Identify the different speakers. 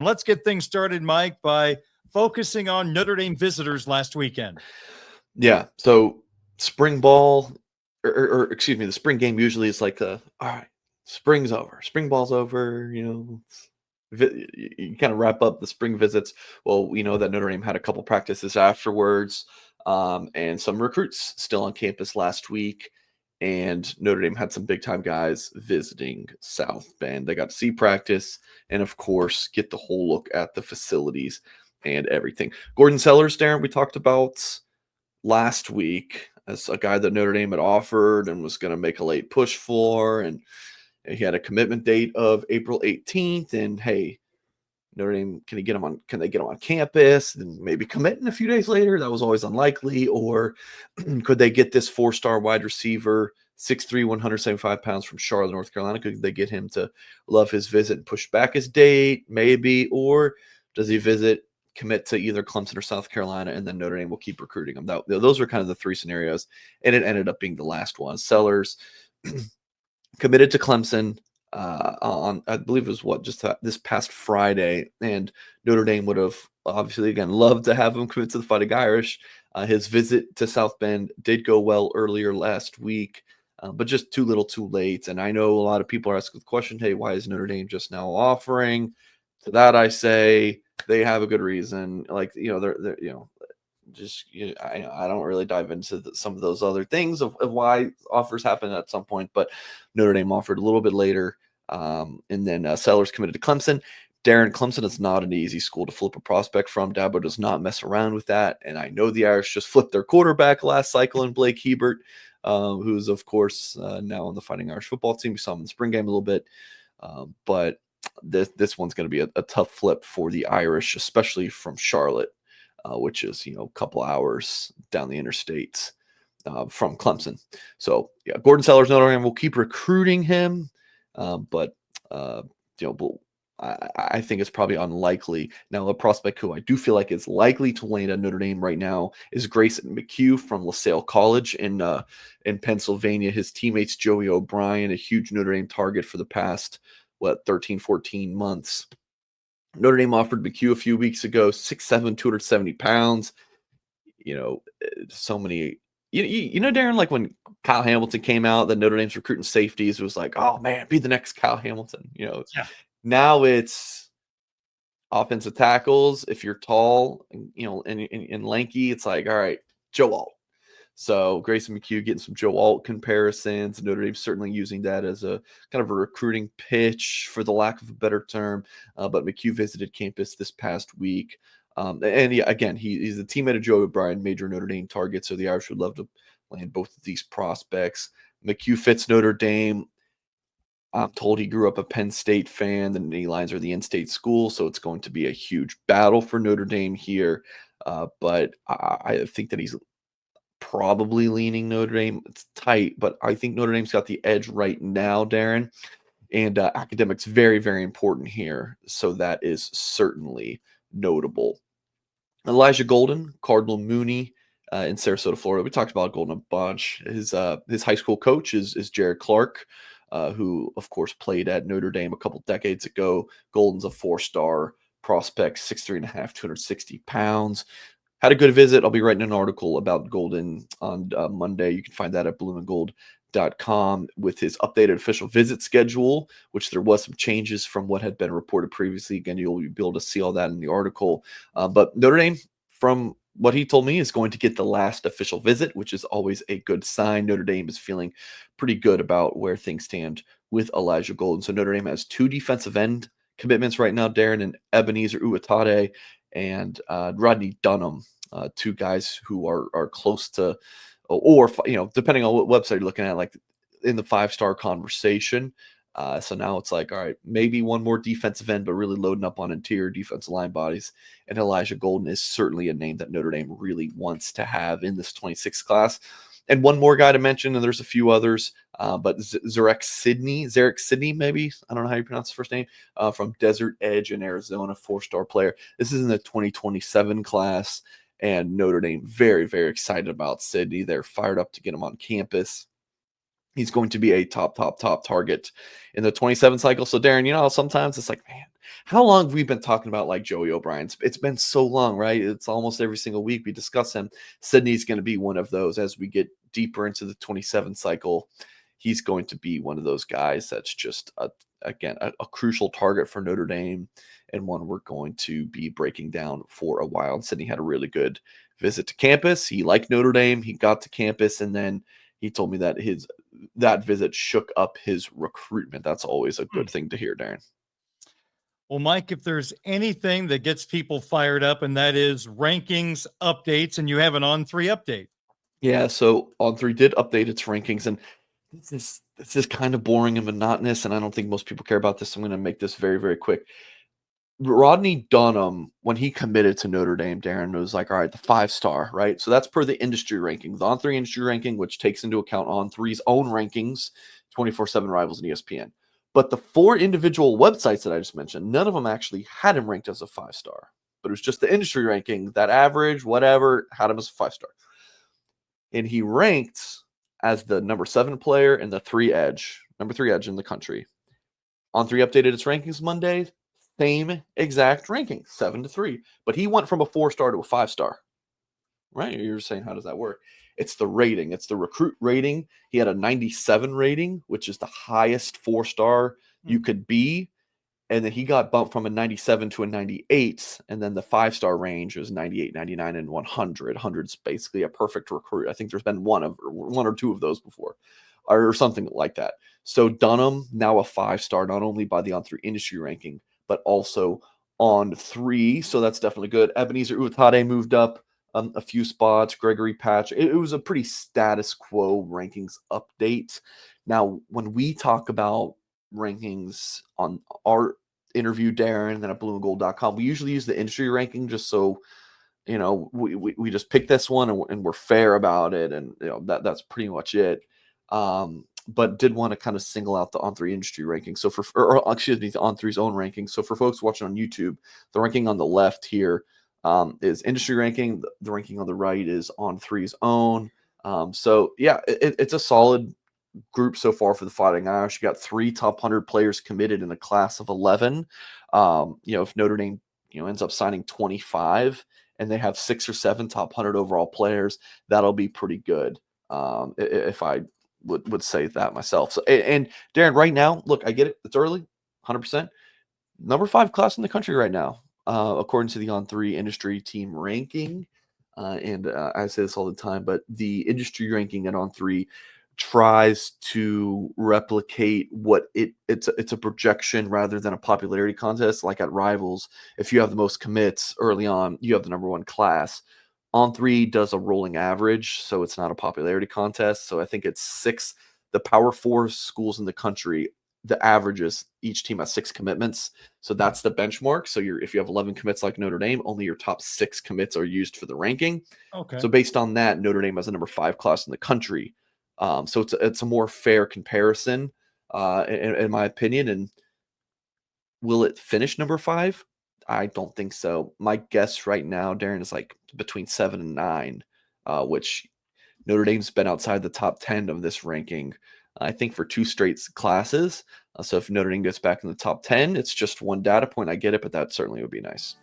Speaker 1: Let's get things started, Mike, by focusing on Notre Dame visitors last weekend.
Speaker 2: Yeah. So spring ball, or excuse me, the spring game usually is like, all right, spring's over, spring ball's over. You kind of wrap up the spring visits. Well, we know that Notre Dame had a couple practices afterwards, and some recruits still on campus last week. And Notre Dame had some big time guys visiting South Bend. They got to see practice and, of course, get the whole look at the facilities and everything. Gordon Sellers, Darren, we talked about last week as a guy that Notre Dame had offered and was going to make a late push for. And he had a commitment date of April 18th. And hey, Notre Dame, can they get him on campus and maybe commit in a few days later? That was always unlikely. Or could they get this 4-star wide receiver, 6'3", 175 pounds from Charlotte, North Carolina? Could they get him to love his visit and push back his date? Maybe. Or does he commit to either Clemson or South Carolina, and then Notre Dame will keep recruiting him? Those are kind of the three scenarios, and it ended up being the last one. Sellers committed to Clemson on, I believe it was this past Friday, and Notre Dame would have obviously, again, loved to have him commit to the Fighting Irish. His visit to South Bend did go well earlier last week, but just too little too late. And I know a lot of people are asking the question, hey, why is Notre Dame just now offering? To that I say they have a good reason. Like, they're I don't really dive into some of those other things of why offers happen at some point, but Notre Dame offered a little bit later, and then Sellers committed to Clemson. Darren, Clemson is not an easy school to flip a prospect from. Dabo does not mess around with that, and I know the Irish just flipped their quarterback last cycle in Blake Hebert, who's of course now on the Fighting Irish football team. We saw him in the spring game a little bit, but this one's going to be a tough flip for the Irish, especially from Charlotte, which is a couple hours down the interstate from Clemson. So yeah, Gordon Sellers, Notre Dame will keep recruiting him, but I think it's probably unlikely. Now, a prospect who I do feel like is likely to land at Notre Dame right now is Grayson McHugh from LaSalle College in Pennsylvania. His teammates Joey O'Brien, a huge Notre Dame target for the past 13, 14 months. Notre Dame offered McHugh a few weeks ago, 6'7", 270 pounds. So many. Darren, like when Kyle Hamilton came out, that Notre Dame's recruiting safeties, it was like, oh man, be the next Kyle Hamilton.
Speaker 1: Yeah.
Speaker 2: Now it's offensive tackles. If you're tall, and lanky, it's like, all right, Joe Alt. So Grayson McHugh getting some Joe Alt comparisons. Notre Dame's certainly using that as a kind of a recruiting pitch, for the lack of a better term. But McHugh visited campus this past week. And yeah, again, he's a teammate of Joe O'Brien, major Notre Dame target. So the Irish would love to land both of these prospects. McHugh fits Notre Dame. I'm told he grew up a Penn State fan. The Nittany Lions are the in-state school, so it's going to be a huge battle for Notre Dame here. But I think that he's probably leaning Notre Dame. It's tight, but I think Notre Dame's got the edge right now, Darren. And academics very, very important here. So that is certainly notable. Elijah Golden, Cardinal Mooney in Sarasota, Florida. We talked about Golden a bunch. His high school coach is Jared Clark, who, of course, played at Notre Dame a couple decades ago. Golden's a 4-star prospect, 6'3.5", 260 pounds. Had a good visit. I'll be writing an article about Golden on Monday. You can find that at blueandgold.com with his updated official visit schedule, which there was some changes from what had been reported previously. Again, you'll be able to see all that in the article. But Notre Dame, from what he told me, is going to get the last official visit, which is always a good sign. Notre Dame is feeling pretty good about where things stand with Elijah Golden. So Notre Dame has 2 defensive end commitments right now, Darren, and Ebenezer Uatade and Rodney Dunham, 2 guys who are close to, or depending on what website you're looking at, like in the 5-star conversation. So now it's like, all right, maybe one more defensive end, but really loading up on interior defensive line bodies. And Elijah Golden is certainly a name that Notre Dame really wants to have in this 26 class. And one more guy to mention, and there's a few others, but Zarek Sidney, maybe, I don't know how you pronounce his first name, from Desert Edge in Arizona, 4-star player. This is in the 2027 class, and Notre Dame very, very excited about Sidney. They're fired up to get him on campus. He's going to be a top target in the 27 cycle. So Darren, sometimes it's like, man, How long have we been talking about like Joey O'Brien? It's been so long, right? It's almost every single week we discuss him. Sydney's going to be one of those as we get deeper into the 27 cycle. He's going to be one of those guys that's just a crucial target for Notre Dame, and one we're going to be breaking down for a while. And Sydney had a really good visit to campus. He liked Notre Dame. He got to campus, and then he told me that that visit shook up his recruitment. That's always a good thing to hear, Darren.
Speaker 1: Well, Mike, if there's anything that gets people fired up, and that is rankings updates, and you have an On3 update.
Speaker 2: Yeah, so On3 did update its rankings, and this is kind of boring and monotonous, and I don't think most people care about this. So I'm going to make this very, very quick. Rodney Dunham, when he committed to Notre Dame, Darren, was like, all right, the 5-star, right? So that's per the industry ranking, the On3 industry ranking, which takes into account On3's own rankings, 24/7 Rivals and ESPN. But the 4 individual websites that I just mentioned, none of them actually had him ranked as a 5-star. But it was just the industry ranking, that average, whatever, had him as a 5-star. And he ranked as the number 7 player and the number 3 edge in the country. On3 updated its rankings Monday. Same exact ranking, 7-3. But he went from a 4-star to a 5-star. Right? You're saying, how does that work? It's the rating. It's the recruit rating. He had a 97 rating, which is the highest 4-star you could be. And then he got bumped from a 97 to a 98. And then the 5-star range was 98, 99, and 100. 100's basically a perfect recruit. I think there's been one or two of those before, or something like that. So Dunham, now a 5-star, not only by the On3 industry ranking, but also On3. So that's definitely good. Ebenezer Uatade moved up a few spots. Gregory Patch. It was a pretty status quo rankings update. Now, when we talk about rankings on our interview, Darren, and then at blueandgold.com, we usually use the industry ranking just so, we just pick this one and we're fair about it. And, that's pretty much it. But did want to kind of single out the On3 industry ranking. So the On3's own ranking. So for folks watching on YouTube, the ranking on the left here is industry ranking. The ranking on the right is On3's own. So yeah, it's a solid group so far for the Fighting Irish. You got 3 top 100 players committed in a class of 11. If Notre Dame, ends up signing 25 and they have 6 or 7 top 100 overall players, that'll be pretty good. If I would say that myself. So, and Darren, right now, look, I get it. It's early, 100%. Number 5 class in the country right now, according to the On3 industry team ranking. And I say this all the time, but the industry ranking at On3 tries to replicate what it's a projection rather than a popularity contest. Like at Rivals, if you have the most commits early on, you have the number 1 class. On3 does a rolling average, so it's not a popularity contest. So I think it's 6. The Power 4 schools in the country, the averages, each team has 6 commitments. So that's the benchmark. So if you have 11 commits like Notre Dame, only your top 6 commits are used for the ranking.
Speaker 1: Okay.
Speaker 2: So based on that, Notre Dame has a number 5 class in the country. So it's a more fair comparison, in my opinion. And will it finish number 5? I don't think so. My guess right now, Darren, is like between 7 and 9, which Notre Dame's been outside the top 10 of this ranking, I think, for 2 straight classes. So if Notre Dame gets back in the top 10, it's just one data point. I get it, but that certainly would be nice.